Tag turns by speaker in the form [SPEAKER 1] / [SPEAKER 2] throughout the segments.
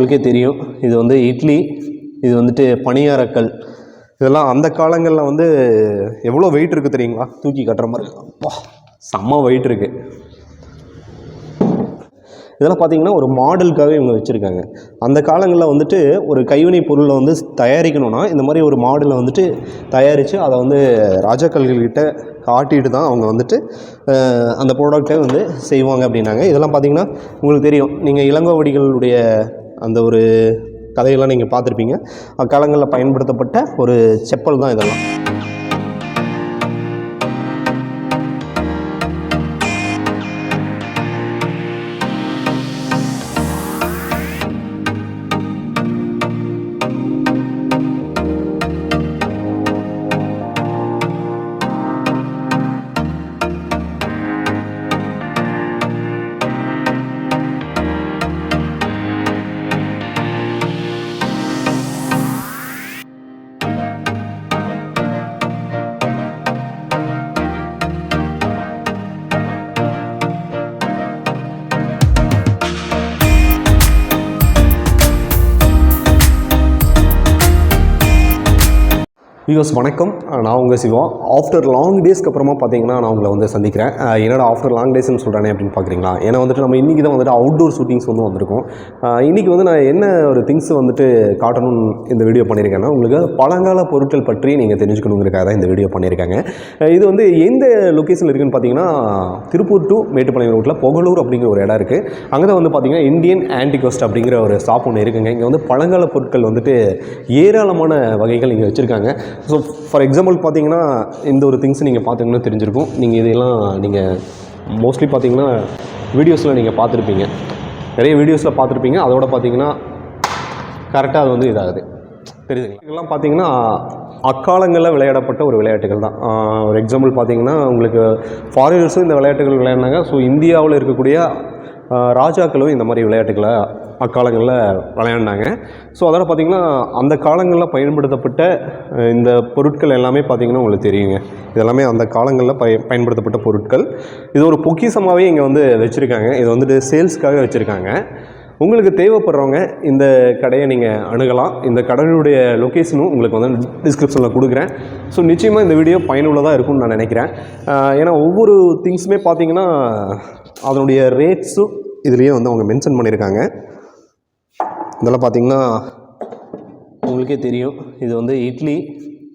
[SPEAKER 1] உங்களுக்கே தெரியும். இது வந்து இட்லி, இது வந்துட்டு பணியாரக்கல். இதெல்லாம் அந்த காலங்களில் வந்து எவ்வளோ வெயிட் இருக்குது தெரியுங்களா? தூக்கி கட்டுற மாதிரி அப்பா செம்ம வெயிட் இருக்குது. இதெல்லாம் பார்த்திங்கன்னா ஒரு மாடலுக்காகவே இவங்க வச்சுருக்காங்க. அந்த காலங்களில் வந்துட்டு ஒரு கைவினை பொருளை வந்து தயாரிக்கணும்னா இந்த மாதிரி ஒரு மாடலை வந்துட்டு தயாரித்து அதை வந்து ராஜாக்கள்கிட்ட காட்டிட்டு தான் அவங்க வந்துட்டு அந்த ப்ராடக்டை வந்து செய்வாங்க அப்படின்னாங்க. இதெல்லாம் பார்த்திங்கன்னா உங்களுக்கு தெரியும். நீங்கள் இளங்கோவடிகளுடைய அந்த ஒரு கதையெல்லாம் நீங்கள் பார்த்துருப்பீங்க. அக்காலங்களில் பயன்படுத்தப்பட்ட ஒரு செப்பல் தான் இதெல்லாம். வியூவர்ஸ் வணக்கம், நான் உங்கள் சிவா. ஆஃப்டர் லாங் டேஸ்க்கு அப்புறமா பார்த்தீங்கன்னா நான் உங்களை வந்து சந்திக்கிறேன். என்னடா ஆஃப்டர் லாங் டேஸ்ன்னு சொல்கிறேனே அப்படின்னு பார்க்குறீங்களா? ஏன்னா வந்துட்டு நம்ம இன்றைக்கி தான் வந்துட்டு அவுட்டோர் ஷூட்டிங்ஸ் வந்து வந்திருக்கோம். இன்றைக்கி வந்து நான் என்ன ஒரு திங்ஸ் வந்துட்டு காட்டணும்னு இந்த வீடியோ பண்ணியிருக்கேன்னா, உங்களுக்கு பழங்கால பொருட்கள் பற்றி நீங்கள் தெரிஞ்சுக்கணுங்கிறக்காக தான் இந்த வீடியோ பண்ணியிருக்காங்க. இது வந்து எந்த லொக்கேஷனில் இருக்குதுன்னு பார்த்தீங்கன்னா, திருப்பூர் டு மேட்டுப்பாளையம் ரோட்டில் புகழூர் அப்படிங்கிற ஒரு இடம் இருக்குது. அங்கே தான் வந்து பார்த்தீங்கன்னா இந்தியன் ஆன்டிக்வெஸ்ட் அப்படிங்கிற ஒரு ஷாப் ஒன்று இருக்குங்க. இங்கே வந்து பழங்கால பொருட்கள் வந்துட்டு ஏராளமான வகைகள் இங்கே வச்சுருக்காங்க. ஸோ ஃபார் எக்ஸாம்பிள் பார்த்தீங்கன்னா இந்த ஒரு திங்ஸ் நீங்கள் பார்த்தீங்கன்னா தெரிஞ்சிருக்கும். நீங்கள் இதெல்லாம் நீங்கள் மோஸ்ட்லி பார்த்தீங்கன்னா வீடியோஸில் நீங்கள் பார்த்துருப்பீங்க, நிறைய வீடியோஸில் பார்த்துருப்பீங்க. அதோட பார்த்தீங்கன்னா கரெக்டாக அது வந்து இதாகுது தெரியுதுங்களா? இதெல்லாம் பார்த்தீங்கன்னா அக்காலங்களில் விளையாடப்பட்ட ஒரு விளையாட்டுகள் தான். ஒரு எக்ஸாம்பிள் பார்த்தீங்கன்னா உங்களுக்கு ஃபாரினர்ஸும் இந்த விளையாட்டுகள் விளையாடினாங்க. ஸோ இந்தியாவில் இருக்கக்கூடிய ராஜாக்களும் இந்த மாதிரி விளையாட்டுகளை அக்காலங்களில் விளையாடினாங்க. ஸோ அதனால் பார்த்திங்கன்னா அந்த காலங்களில் பயன்படுத்தப்பட்ட இந்த பொருட்கள் எல்லாமே பார்த்திங்கன்னா உங்களுக்கு தெரியுங்க. இதெல்லாமே அந்த காலங்களில் பயன்படுத்தப்பட்ட பொருட்கள். இது ஒரு பொக்கிஷமாகவே இங்கே வந்து வச்சுருக்காங்க. இது வந்துட்டு சேல்ஸ்க்காக வச்சுருக்காங்க. உங்களுக்கு தேவைப்படுறவங்க இந்த கடையை நீங்கள் அணுகலாம். இந்த கடையுடைய லொக்கேஷனும் உங்களுக்கு வந்து டிஸ்கிரிப்ஷனில் கொடுக்குறேன். ஸோ நிச்சயமாக இந்த வீடியோ பயனுள்ளதாக இருக்கும்னு நான் நினைக்கிறேன். ஏன்னா ஒவ்வொரு திங்ஸுமே பார்த்திங்கன்னா அதனுடைய ரேட்ஸும் இதுலேயே வந்து அவங்க மென்ஷன் பண்ணியிருக்காங்க. இதெல்லாம் பார்த்திங்கன்னா உங்களுக்கே தெரியும். இது வந்து இட்லி,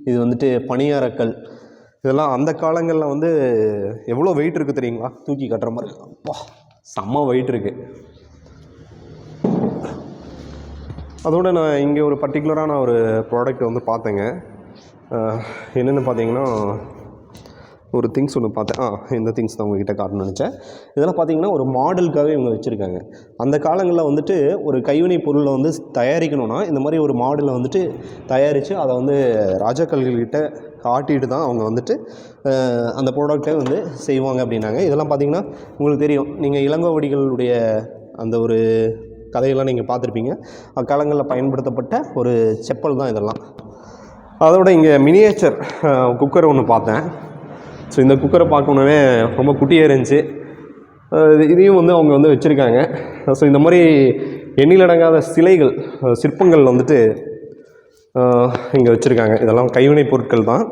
[SPEAKER 1] இது வந்துட்டு பணியாரக்கல். இதெல்லாம் அந்த காலங்களில் வந்து எவ்வளோ வெயிட் இருக்குது தெரியுங்களா? தூக்கி கட்டுற மாதிரி அப்பா செம்ம வெயிட் இருக்குது. அதோடு நான் இங்கே ஒரு பர்டிகுலரான ஒரு ப்ராடக்ட் வந்து பார்த்தேங்க. என்னென்னு பார்த்தீங்கன்னா ஒரு திங்ஸ் ஒன்று பார்த்தேன். இந்த திங்ஸ் தான் உங்கள்கிட்ட காட்டணும்னு நினச்சேன். இதெல்லாம் பார்த்தீங்கன்னா ஒரு மாடலுக்காகவே இவங்க வச்சுருக்காங்க. அந்த காலங்களில் வந்துட்டு ஒரு கைவினை பொருளை வந்து தயாரிக்கணும்னா இந்த மாதிரி ஒரு மாடலை வந்துட்டு தயாரித்து அதை வந்து ராஜாக்கள்கிட்ட காட்டிட்டு தான் அவங்க வந்துட்டு அந்த ப்ராடக்டை வந்து செய்வாங்க அப்படின்னாங்க. இதெல்லாம் பார்த்திங்கன்னா உங்களுக்கு தெரியும். நீங்கள் இளங்கோவடிகளுடைய அந்த ஒரு கதையெல்லாம் நீங்கள் பார்த்துருப்பீங்க. அக்காலங்களில் பயன்படுத்தப்பட்ட ஒரு செப்பல் தான் இதெல்லாம். அதோட இங்கே மினியேச்சர் குக்கர் ஒன்று பார்த்தேன். ஸோ இந்த குக்கரை பார்க்கணுன்னே ரொம்ப குட்டியாக இருந்துச்சு. இதையும் வந்து அவங்க வந்து வச்சுருக்காங்க. ஸோ இந்த மாதிரி எண்ணிலடங்காத சிலைகள், சிற்பங்கள் வந்துட்டு இங்கே வச்சுருக்காங்க. இதெல்லாம் கைவினை பொருட்கள் தான்.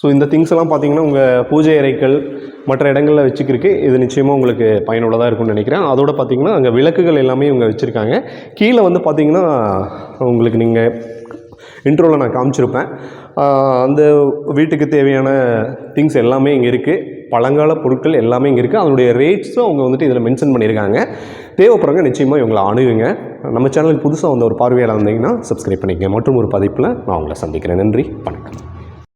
[SPEAKER 1] ஸோ இந்த திங்ஸ் எல்லாம் பார்த்திங்கன்னா உங்கள் பூஜை அறைகள் மற்ற இடங்களில் வச்சுக்கிறதுக்கு இது நிச்சயமாக உங்களுக்கு பயனுள்ளதாக இருக்கும்னு நினைக்கிறேன். அதோடு பார்த்திங்கன்னா அங்கே விளக்குகள் எல்லாமே இவங்க வச்சுருக்காங்க. கீழே வந்து பார்த்திங்கன்னா உங்களுக்கு நீங்கள் இன்ட்ரோவில் நான் காமிச்சிருப்பேன். அந்த வீட்டுக்கு தேவையான திங்ஸ் எல்லாமே இங்கே இருக்குது. பழங்கால பொருட்கள் எல்லாமே இங்கே இருக்குது. அதனுடைய ரேட்ஸும் அவங்க வந்துட்டு இதில் மென்ஷன் பண்ணியிருக்காங்க. தேவைப்படுறவங்க நிச்சயமாக இவங்களை அணுகுங்க. நம்ம சேனலுக்கு புதுசாக வந்து ஒரு பார்வையாளர் வந்தீங்கன்னா சப்ஸ்கிரைப் பண்ணிக்கங்க. மற்றும் ஒரு பதிப்பில் நான் உங்களை சந்திக்கிறேன். நன்றி, வணக்கம்.